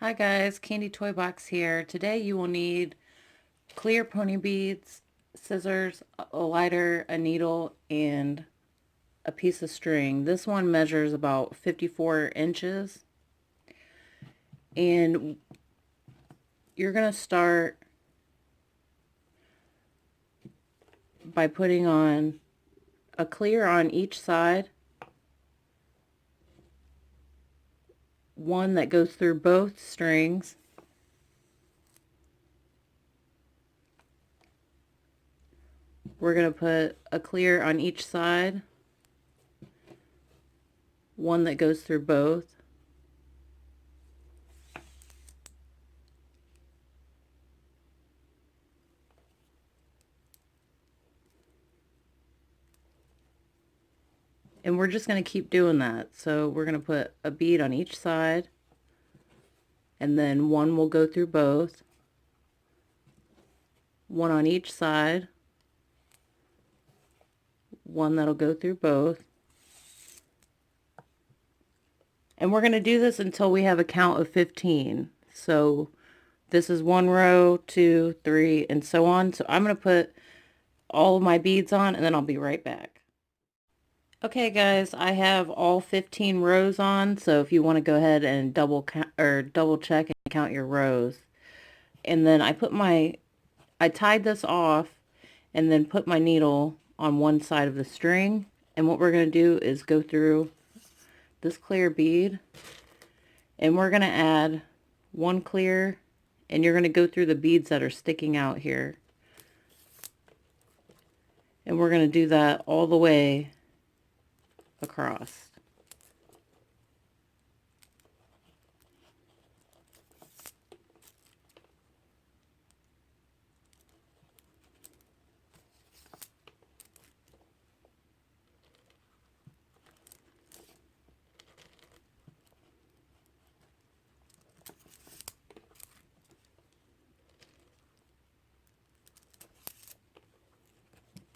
Hi guys, Kandi Toy Box here. Today you will need clear pony beads, scissors, a lighter, a needle, and a piece of string. This one measures about 54 inches. And you're going to start by putting on a clear on each side, one that goes through both strings, we're going to put a clear on each side, one that goes through both, and we're just going to keep doing that. So we're going to put a bead on each side, and then one will go through both, one on each side, one that'll go through both. And we're going to do this until we have a count of 15. So this is one row, 2, 3, and so on. So I'm going to put all of my beads on, and then I'll be right back. Okay guys, I have all 15 rows on, so if you want to go ahead and double check and count your rows. And then I tied this off and then put my needle on one side of the string, and what we're going to do is go through this clear bead, and we're going to add one clear, and you're going to go through the beads that are sticking out here, and we're going to do that all the way across.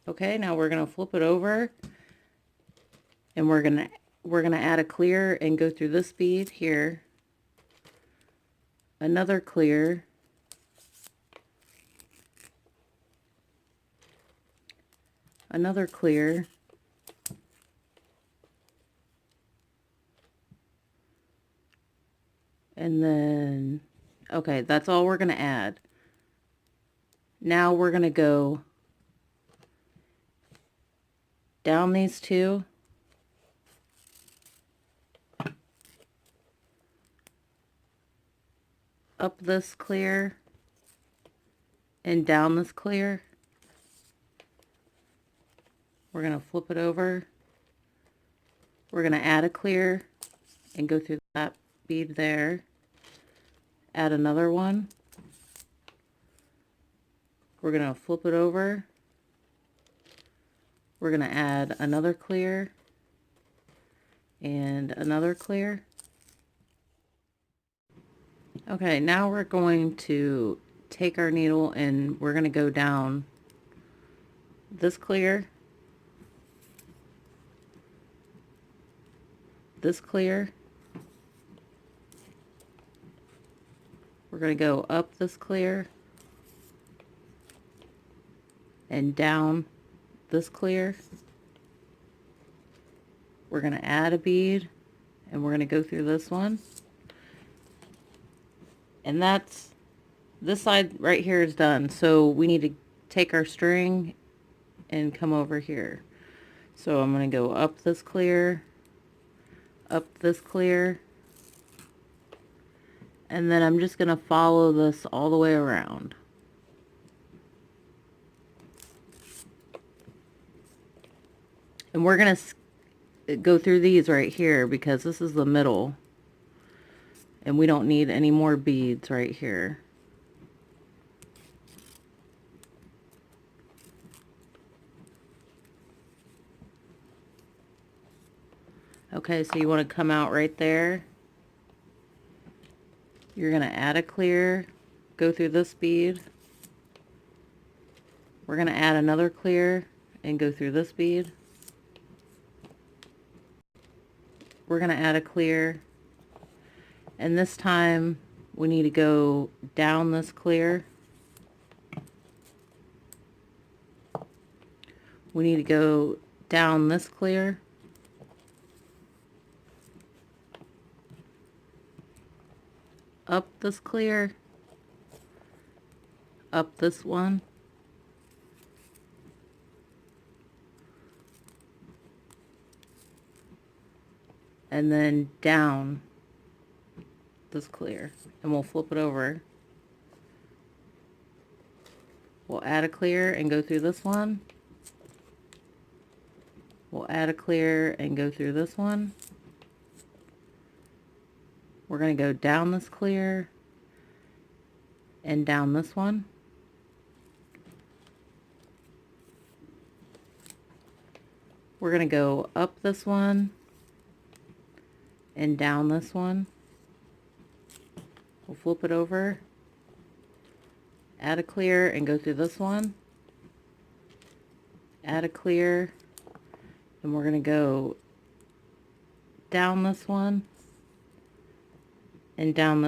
Okay, now we're going to flip it over, and we're going to add a clear and go through this bead here, another clear, another clear, and then, okay, that's all we're going to add. Now we're going to go down these two, up this clear, and down this clear. We're going to flip it over. We're going to add a clear and go through that bead there. Add another one. We're going to flip it over. We're going to add another clear and another clear. Okay, now we're going to take our needle and we're going to go down this clear, this clear. We're going to go up this clear and down this clear. We're going to add a bead, and we're going to go through this one. And that's, this side right here is done. So we need to take our string and come over here. So I'm going to go up this clear, up this clear, and then I'm just going to follow this all the way around. And we're going to go through these right here because this is the middle, and we don't need any more beads right here. Okay, so you want to come out right there. You're going to add a clear, go through this bead. We're going to add another clear and go through this bead. We're going to add a clear, and this time we need to go down this clear. We need to go down this clear. Up this clear. Up this one. And then down this clear. And we'll flip it over. We'll add a clear and go through this one. We'll add a clear and go through this one. We're going to go down this clear and down this one. We're going to go up this one and down this one. We'll flip it over, add a clear and go through this one, add a clear, and we're going to go down this one and down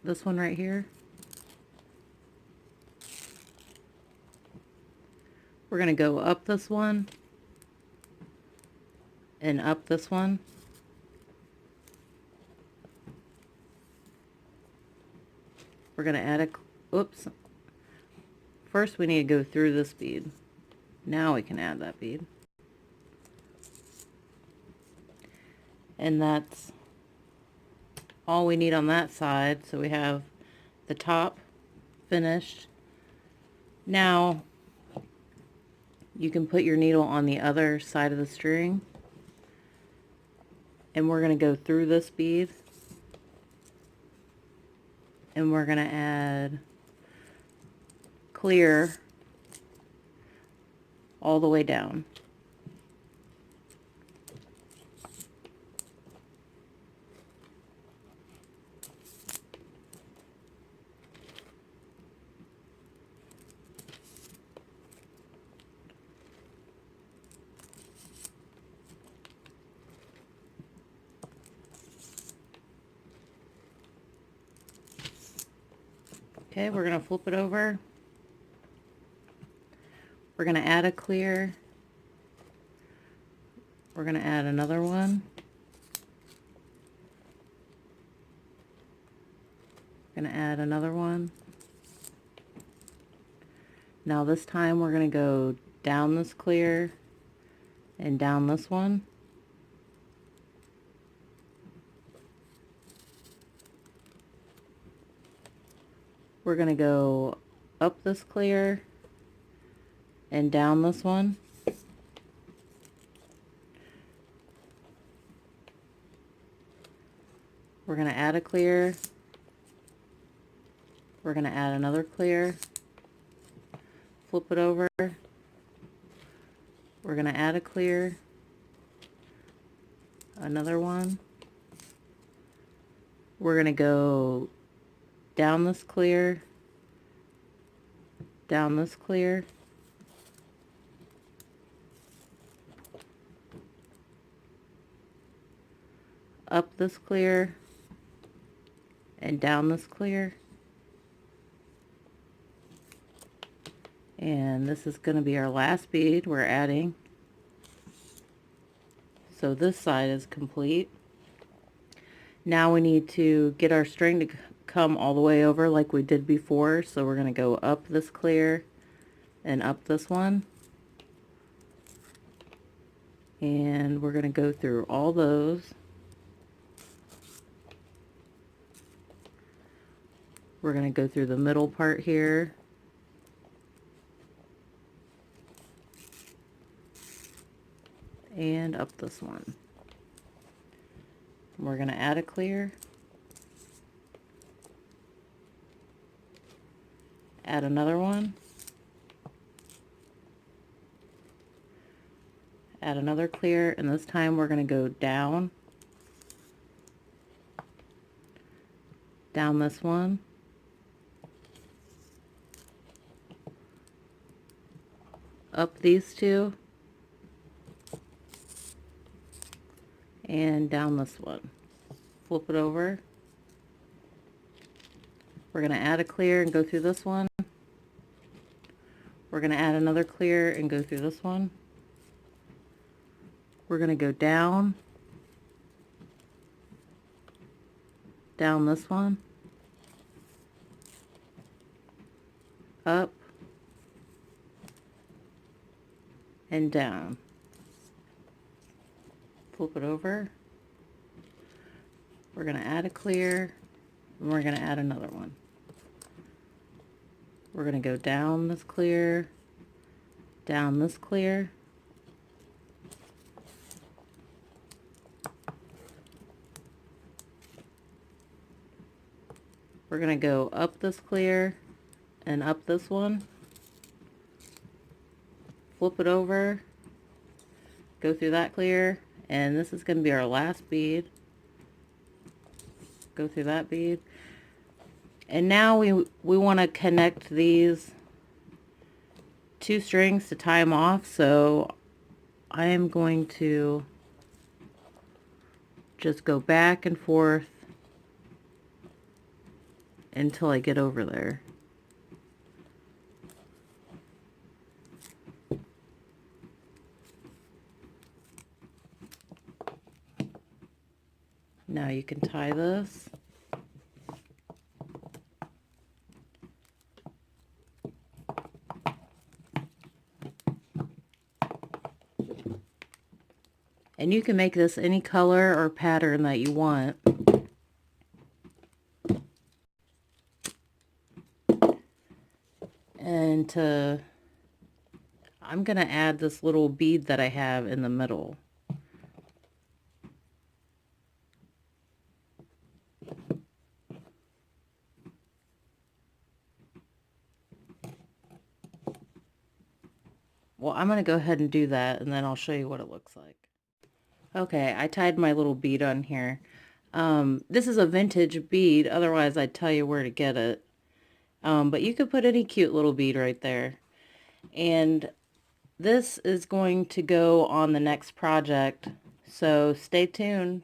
this one right here. We're going to go up this one and up this one. We're going to add a, oops, first we need to go through this bead. Now we can add that bead. And that's all we need on that side. So we have the top finished. Now you can put your needle on the other side of the string. And we're going to go through this bead. And we're going to add clear all the way down. Okay, we're going to flip it over. We're going to add a clear. We're going to add another one. Going to add another one. Now this time we're going to go down this clear and down this one. We're going to go up this clear and down this one. We're going to add a clear. We're going to add another clear. Flip it over. We're going to add a clear. Another one. We're going to go down this clear, down this clear, up this clear, and down this clear. And this is going to be our last bead we're adding. So this side is complete. Now we need to get our string to come all the way over like we did before. So we're going to go up this clear and up this one. And we're going to go through all those. We're going to go through the middle part here. And up this one. We're going to add a clear. Add another one. Add another clear, and this time we're going to go down. Down this one. Up these two. And down this one. Flip it over. We're going to add a clear and go through this one. We're going to add another clear and go through this one. We're going to go down this one, up, and down. Flip it over. We're going to add a clear, and we're going to add another one. We're going to go down this clear, down this clear, we're going to go up this clear and up this one, flip it over, go through that clear, and this is going to be our last bead. Go through that bead. And now we want to connect these two strings to tie them off, so I am going to just go back and forth until I get over there. Now you can tie this. And you can make this any color or pattern that you want. And I'm going to add this little bead that I have in the middle. Well, I'm going to go ahead and do that, and then I'll show you what it looks like. Okay, I tied my little bead on here. This is a vintage bead, otherwise I'd tell you where to get it. But you could put any cute little bead right there. And this is going to go on the next project, so stay tuned.